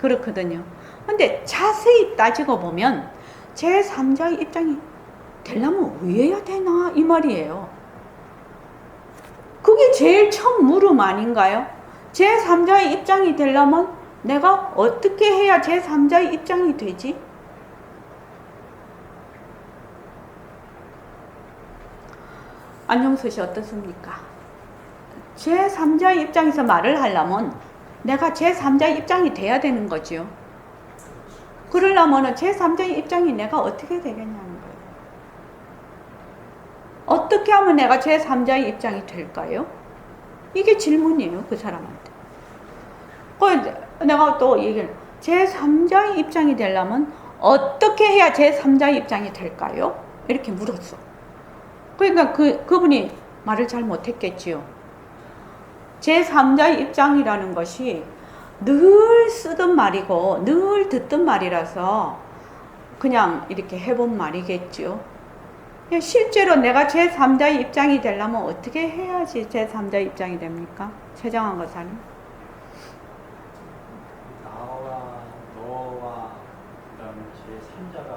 그렇거든요. 근데 자세히 따지고 보면 제3자의 입장이 되려면 왜 해야 되나? 이 말이에요. 그게 제일 처음 물음 아닌가요? 제3자의 입장이 되려면 내가 어떻게 해야 제3자의 입장이 되지? 안영수 씨 어떻습니까? 제3자의 입장에서 말을 하려면 내가 제3자의 입장이 돼야 되는 거죠. 그러려면 제3자의 입장이 내가 어떻게 되겠냐는 거예요. 어떻게 하면 내가 제3자의 입장이 될까요? 이게 질문이에요, 그 사람한테. 내가 또 얘기를, 제3자의 입장이 되려면 어떻게 해야 제3자의 입장이 될까요? 이렇게 물었어. 그러니까 그분이 말을 잘 못했겠지요. 제3자의 입장이라는 것이 늘 쓰던 말이고 늘 듣던 말이라서 그냥 이렇게 해본 말이겠지요. 실제로 내가 제3자의 입장이 되려면 어떻게 해야지 제3자의 입장이 됩니까? 최정한 거사님. 나와 너와 그다음에 제3자가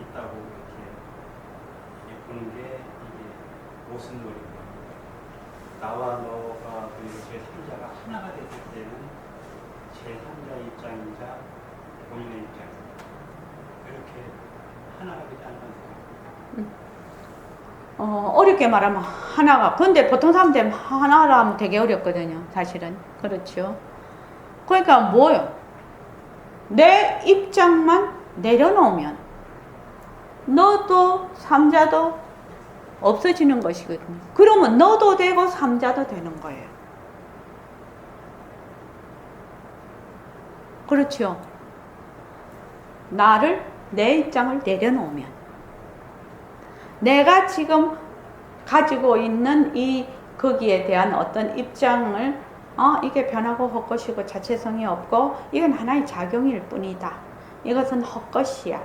있다고 이렇게 보는 게 이게 모순놀이입니다. 나와 너가 그리고 제3자가 하나가 됐을 때는 제3자의 입장이자 본인의 입장입니다. 그렇게 하나가 되지 않는 어렵게 말하면 하나가. 근데 보통 사람들 하나라 하면 되게 어렵거든요. 사실은. 그렇죠. 그러니까 뭐요? 내 입장만 내려놓으면 너도 삼자도 없어지는 것이거든요. 그러면 너도 되고 삼자도 되는 거예요. 그렇죠. 내 입장을 내려놓으면 내가 지금 가지고 있는 거기에 대한 어떤 입장을 이게 변하고 헛것이고 자체성이 없고 이건 하나의 작용일 뿐이다. 이것은 헛것이야.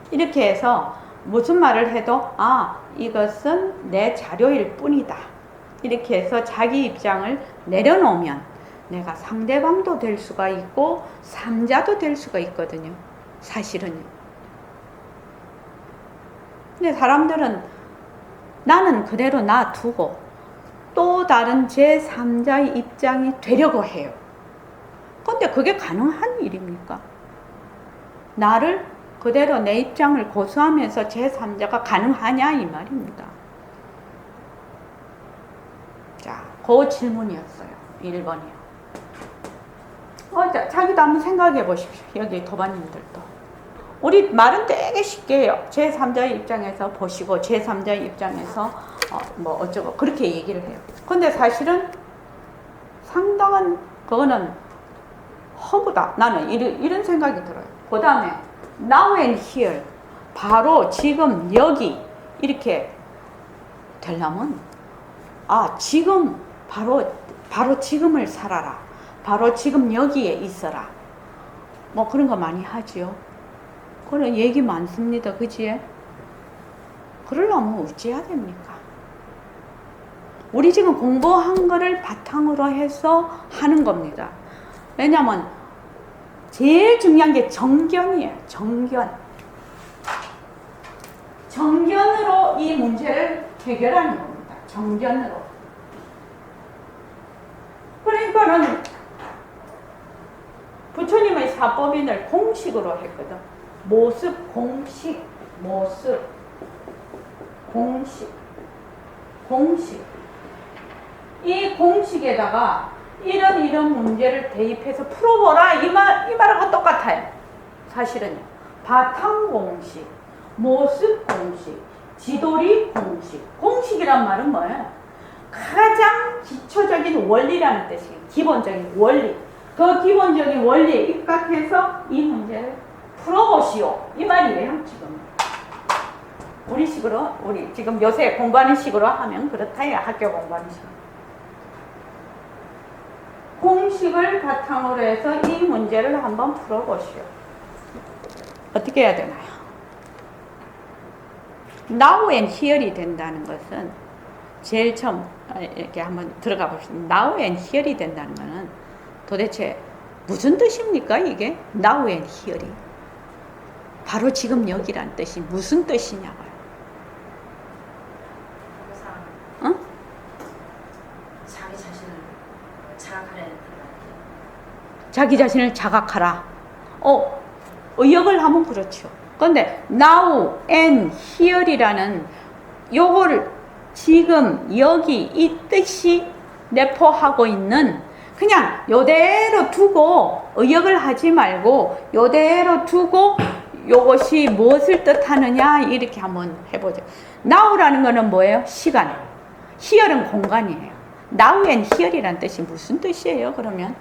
이렇게 해서 무슨 말을 해도 이것은 내 자료일 뿐이다. 이렇게 해서 자기 입장을 내려놓으면 내가 상대방도 될 수가 있고 삼자도 될 수가 있거든요. 사실은요. 근데 사람들은 나는 그대로 놔두고 또 다른 제3자의 입장이 되려고 해요. 근데 그게 가능한 일입니까? 나를 그대로 내 입장을 고수하면서 제3자가 가능하냐 이 말입니다. 자, 그 질문이었어요. 1번이요. 자기도 한번 생각해 보십시오. 여기 도반님들도. 우리 말은 되게 쉽게 해요. 제3자의 입장에서 보시고 제3자의 입장에서 뭐 어쩌고 그렇게 얘기를 해요. 근데 사실은 상당한 그거는 허무다. 나는 이런 생각이 들어요. 그 다음에 now and here, 바로 지금 여기 이렇게 되려면 지금 바로 지금을 살아라. 바로 지금 여기에 있어라. 뭐 그런 거 많이 하지요. 그런 얘기 많습니다. 그지? 그러려면 어찌해야 됩니까? 우리 지금 공부한 거를 바탕으로 해서 하는 겁니다. 왜냐면 제일 중요한 게 정견이에요. 정견으로 이 문제를 해결하는 겁니다. 정견으로. 그러니까는 부처님의 사법이 늘 공식으로 했거든. 모습, 공식, 모습, 공식. 이 공식에다가 이런 문제를 대입해서 풀어보라. 이 말하고 똑같아요. 사실은요. 바탕 공식, 모습 공식, 지도리 공식. 공식이란 말은 뭐예요? 가장 기초적인 원리라는 뜻이에요. 기본적인 원리. 그 기본적인 원리에 입각해서 이 문제를 풀어보시오. 이 말이에요, 지금. 우리 지금 요새 공부하는 식으로 하면 그렇다요. 학교 공부하는 식으로. 공식을 바탕으로 해서 이 문제를 한번 풀어보시오. 어떻게 해야 되나요? Now and here이 된다는 것은 제일 처음 이렇게 한번 들어가 봅시다. Now and here이 된다는 것은 도대체 무슨 뜻입니까? 이게 Now and here이. 바로 지금 여기란 뜻이 무슨 뜻이냐고요. 응? 자기 자신을 자각하려는 자기 자신을 자각하라. 의역을 하면 그렇죠. 그런데 now and here이라는 요거를 지금 여기 이 뜻이 내포하고 있는 그냥 요대로 두고 의역을 하지 말고 요대로 두고 요것이 무엇을 뜻하느냐 이렇게 한번 해보죠. now라는 거는 뭐예요? 시간. here는 공간이에요. now and here이라는 뜻이 무슨 뜻이에요? 그러면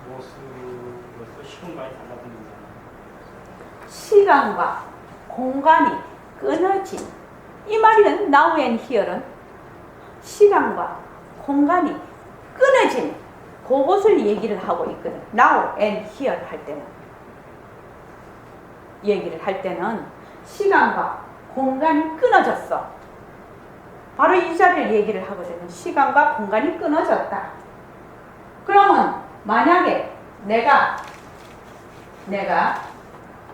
모습으로서 시공간이 달라집니다. 시간과 공간이 끊어진. 이 말은 now and here는 시간과 공간이 끊어진 그것을 얘기를 하고 있거든. now and here 할 때는 얘기를 할 때는 시간과 공간이 끊어졌어. 바로 이 자리를 얘기를 하거든요. 시간과 공간이 끊어졌다. 그러면 만약에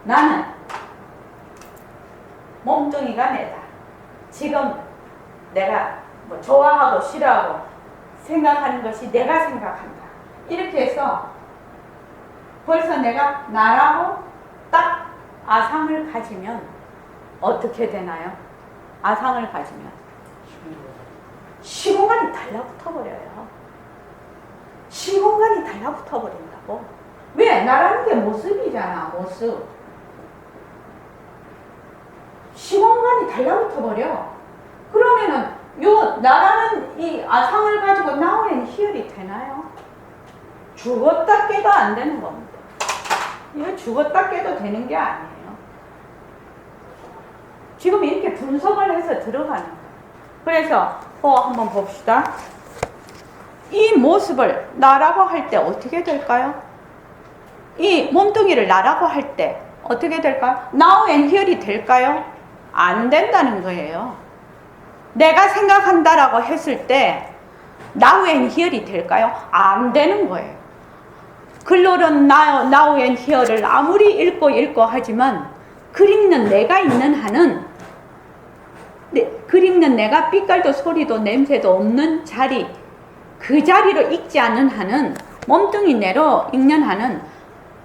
나는 몸뚱이가 내다. 지금 내가 뭐 좋아하고 싫어하고 생각하는 것이 내가 생각한다. 이렇게 해서 벌써 내가 나라고 딱 아상을 가지면 어떻게 되나요? 아상을 가지면 시공간이 달라붙어 버려요. 시공간이 달라붙어 버린다고. 왜? 나라는 게 모습이잖아. 모습. 시공간이 달라붙어 버려. 그러면은 요 나라는 이 아상을 가지고 now and here이 되나요? 죽었다 깨도 안 되는 겁니다. 이거 죽었다 깨도 되는 게 아니에요. 지금 이렇게 분석을 해서 들어가는 거예요. 그래서 한번 봅시다. 이 모습을 나라고 할 때 어떻게 될까요? 이 몸뚱이를 나라고 할 때 어떻게 될까요? now and here이 될까요? 안 된다는 거예요. 내가 생각한다라고 했을 때 now and here이 될까요? 안 되는 거예요. 글로는 now and here를 아무리 읽고 하지만 글 읽는 내가 있는 한은 글 읽는 내가 빛깔도 소리도 냄새도 없는 자리, 그 자리로 읽지 않는 한은 몸뚱이 내로 읽는 한은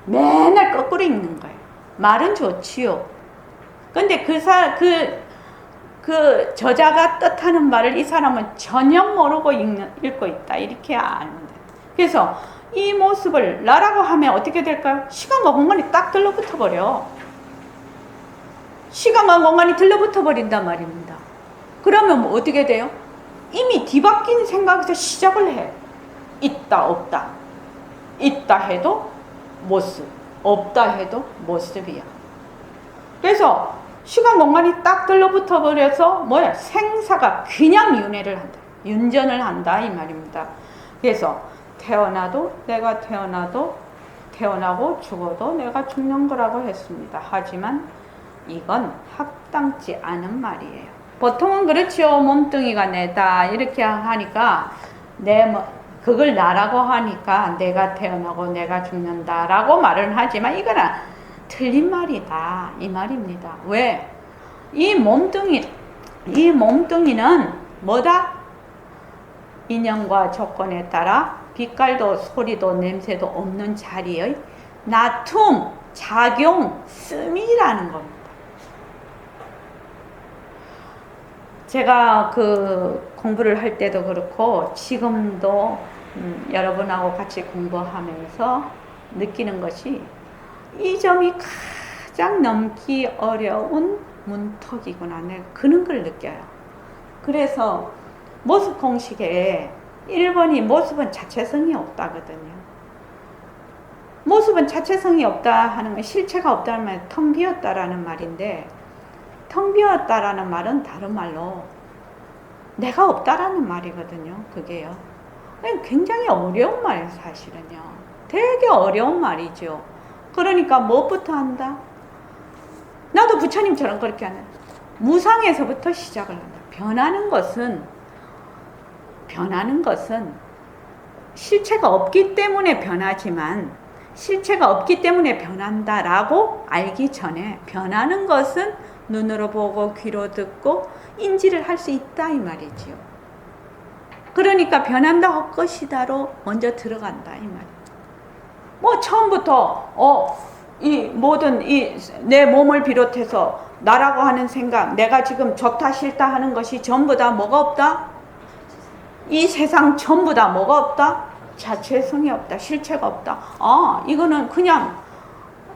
맨날 거꾸로 읽는 거예요. 말은 좋지요. 근데 그 저자가 뜻하는 말을 이 사람은 전혀 모르고 읽고 있다. 이렇게 아는 거예요. 그래서 이 모습을 나라고 하면 어떻게 될까요? 시간과 공간이 딱 들러붙어 버려. 시간과 공간이 들러붙어 버린단 말입니다. 그러면 뭐 어떻게 돼요? 이미 뒤바뀐 생각에서 시작을 해. 있다, 없다. 있다 해도 모습, 없다 해도 모습이야. 그래서 시간, 공간이 딱 들러붙어 버려서 뭐야? 생사가 그냥 윤회를 한다. 윤전을 한다 이 말입니다. 그래서 태어나도 내가 태어나고 죽어도 내가 죽는 거라고 했습니다. 하지만 이건 합당치 않은 말이에요. 보통은 그렇죠. 몸뚱이가 내다 이렇게 하니까 그걸 나라고 하니까 내가 태어나고 내가 죽는다라고 말을 하지만 이거는 틀린 말이다 이 말입니다. 왜? 이 몸뚱이는 뭐다? 인연과 조건에 따라 빛깔도 소리도 냄새도 없는 자리의 나툼, 작용, 씀이라는 겁니다. 제가 그 공부를 할 때도 그렇고 지금도 여러분하고 같이 공부하면서 느끼는 것이 이 점이 가장 넘기 어려운 문턱이구나. 내가 그런 걸 느껴요. 그래서 모습 공식에 1번이 모습은 자체성이 없다거든요. 모습은 자체성이 없다 하는 건 실체가 없다는 말은 텅 비었다라는 말인데 텅 비었다라는 말은 다른 말로 내가 없다라는 말이거든요. 그게요. 굉장히 어려운 말이에요. 사실은요. 되게 어려운 말이죠. 그러니까 무엇부터 한다? 나도 부처님처럼 그렇게 하는 무상에서부터 시작을 한다. 변하는 것은 실체가 없기 때문에 변하지만 실체가 없기 때문에 변한다라고 알기 전에 변하는 것은 눈으로 보고 귀로 듣고 인지를 할 수 있다 이 말이지요. 그러니까 변한다 할 것이다로 먼저 들어간다 이 말이에요. 뭐 처음부터 이 모든 내 몸을 비롯해서 나라고 하는 생각, 내가 지금 좋다 싫다 하는 것이 전부 다 뭐가 없다? 이 세상 전부 다 뭐가 없다? 자체성이 없다. 실체가 없다. 이거는 그냥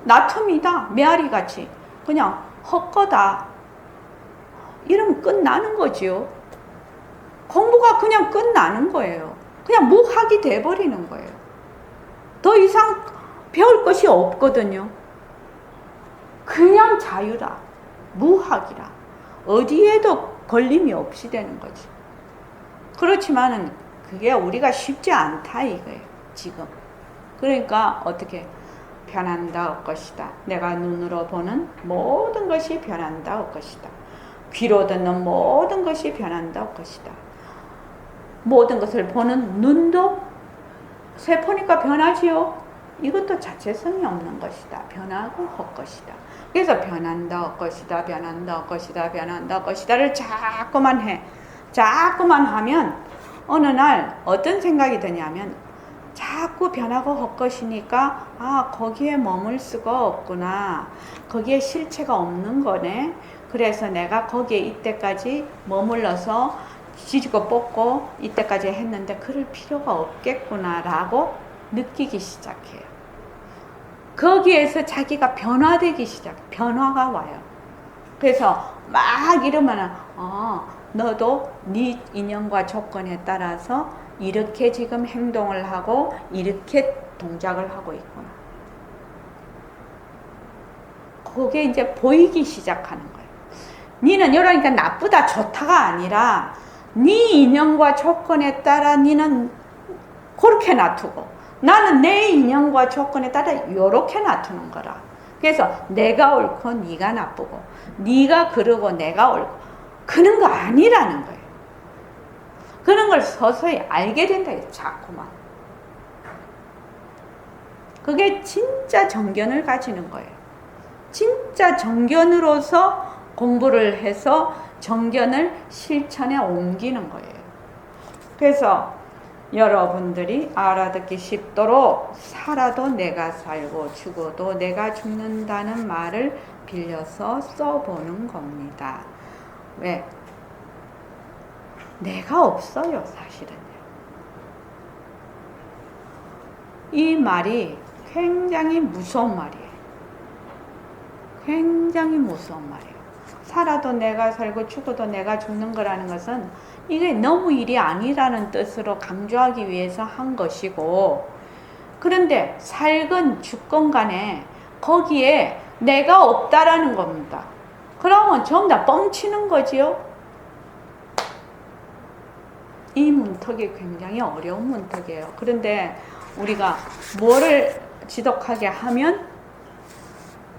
나툼이다. 메아리같이 그냥 헛거다. 이러면 끝나는 거지요. 공부가 그냥 끝나는 거예요. 그냥 무학이 돼버리는 거예요. 더 이상 배울 것이 없거든요. 그냥 자유다. 무학이라. 어디에도 걸림이 없이 되는 거지. 그렇지만은 그게 우리가 쉽지 않다 이거예요, 지금. 그러니까 어떻게 변한다 할 것이다. 내가 눈으로 보는 모든 것이 변한다 할 것이다. 귀로 듣는 모든 것이 변한다 할 것이다. 모든 것을 보는 눈도 세포니까 변하지요. 이것도 자체성이 없는 것이다. 변하고 할 것이다. 그래서 변한다 할 것이다. 변한다 할 것이다. 변한다 할 것이다를 자꾸만 해. 자꾸만 하면 어느 날 어떤 생각이 드냐면 자꾸 변하고 할 것이니까 아, 거기에 머물 수가 없구나. 거기에 실체가 없는 거네. 그래서 내가 거기에 이때까지 머물러서 지지고 뽑고 이때까지 했는데 그럴 필요가 없겠구나라고 느끼기 시작해요. 거기에서 자기가 변화되기 시작해. 변화가 와요. 그래서 막 이러면은 너도 네 인연과 조건에 따라서 이렇게 지금 행동을 하고 이렇게 동작을 하고 있구나. 그게 이제 보이기 시작하는 거예요. 니는 이러니까 나쁘다 좋다가 아니라 네 인연과 조건에 따라 니는 그렇게 놔두고 나는 내 인연과 조건에 따라 이렇게 놔두는 거라. 그래서 내가 옳고 네가 나쁘고 네가 그러고 내가 옳고 그런 거 아니라는 거예요. 그런 걸 서서히 알게 된다. 자꾸만. 그게 진짜 정견을 가지는 거예요. 진짜 정견으로서 공부를 해서 정견을 실천에 옮기는 거예요. 그래서 여러분들이 알아듣기 쉽도록 살아도 내가 살고 죽어도 내가 죽는다는 말을 빌려서 써보는 겁니다. 왜? 내가 없어요, 사실은요. 이 말이 굉장히 무서운 말이에요. 굉장히 무서운 말이에요. 살아도 내가 살고 죽어도 내가 죽는 거라는 것은 이게 너무 일이 아니라는 뜻으로 강조하기 위해서 한 것이고, 그런데 살건 죽건 간에 거기에 내가 없다라는 겁니다. 그러면 전부 다 뻥치는 거지요. 이 문턱이 굉장히 어려운 문턱이에요. 그런데 우리가 뭐를 지독하게 하면,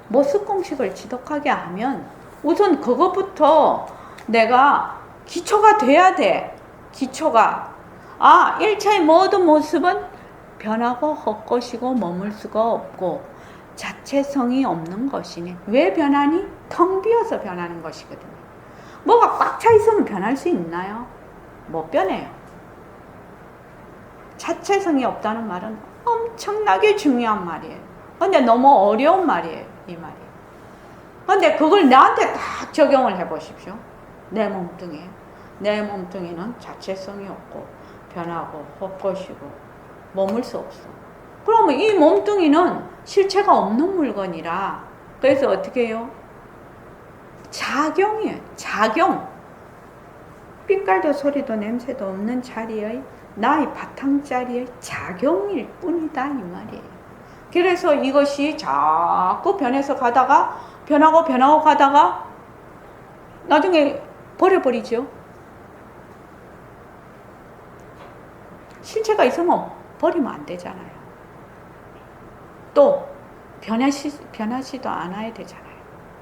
모습공식을 지독하게 하면 우선 그것부터 내가 기초가 돼야 돼. 기초가. 1차의 모든 모습은 변하고 헛것이고 머물 수가 없고 자체성이 없는 것이니. 왜 변하니? 텅 비어서 변하는 것이거든요. 뭐가 꽉 차 있으면 변할 수 있나요? 못 변해요. 자체성이 없다는 말은 엄청나게 중요한 말이에요. 근데 너무 어려운 말이에요, 이 말이. 근데 그걸 나한테 딱 적용을 해 보십시오. 내 몸뚱이에. 내 몸뚱이는 자체성이 없고 변하고 헛것이고 머물 수 없어. 그러면 이 몸뚱이는 실체가 없는 물건이라, 그래서 어떻게 해요? 작용이에요. 작용. 빛깔도 소리도 냄새도 없는 자리의 나의 바탕자리의 작용일 뿐이다, 이 말이에요. 그래서 이것이 자꾸 변해서 가다가 변하고 가다가 나중에 버려버리죠. 실체가 있으면 버리면 안 되잖아요. 또 변하지도 않아야 되잖아요.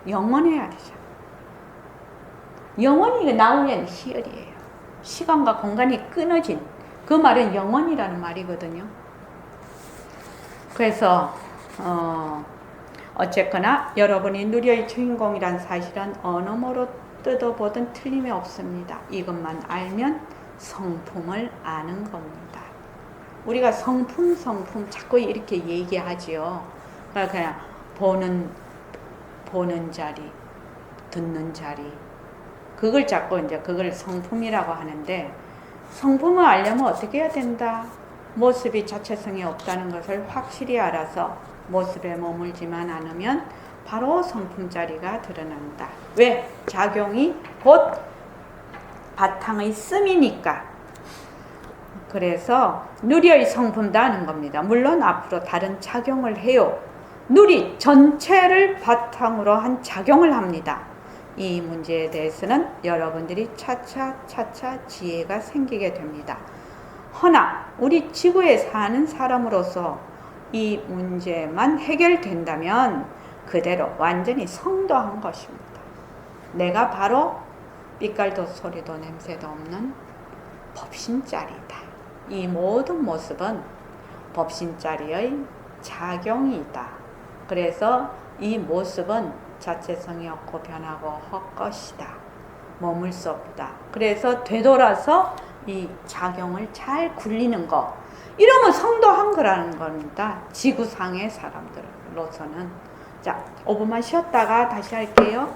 영원해야 되잖아요. 영원히 나오려는 희열이에요. 시간과 공간이 끊어진 그 말은 영원이라는 말이거든요. 그래서 어쨌거나 여러분이 누리의 주인공이란 사실은 어느 모로 뜯어보든 틀림이 없습니다. 이것만 알면 성품을 아는 겁니다. 우리가 성품 자꾸 이렇게 얘기하지요. 그러니까 그냥 보는 자리, 듣는 자리, 그걸 자꾸 이제 그걸 성품이라고 하는데, 성품을 알려면 어떻게 해야 된다? 모습이 자체성이 없다는 것을 확실히 알아서 모습에 머물지만 않으면 바로 성품 자리가 드러난다. 왜? 작용이 곧 바탕의 씀이니까. 그래서 누리의 성품도 하는 겁니다. 물론 앞으로 다른 작용을 해요. 누리 전체를 바탕으로 한 작용을 합니다. 이 문제에 대해서는 여러분들이 차차 지혜가 생기게 됩니다. 허나 우리 지구에 사는 사람으로서 이 문제만 해결된다면 그대로 완전히 성도한 것입니다. 내가 바로 빛깔도 소리도 냄새도 없는 법신자리다. 이 모든 모습은 법신자리의 작용이다. 그래서 이 모습은 자체성이 없고 변하고 헛것이다. 머물 수 없다. 그래서 되돌아서 이 작용을 잘 굴리는 거, 이러면 성도한 거라는 겁니다. 지구상의 사람들로서는. 자, 5분만 쉬었다가 다시 할게요.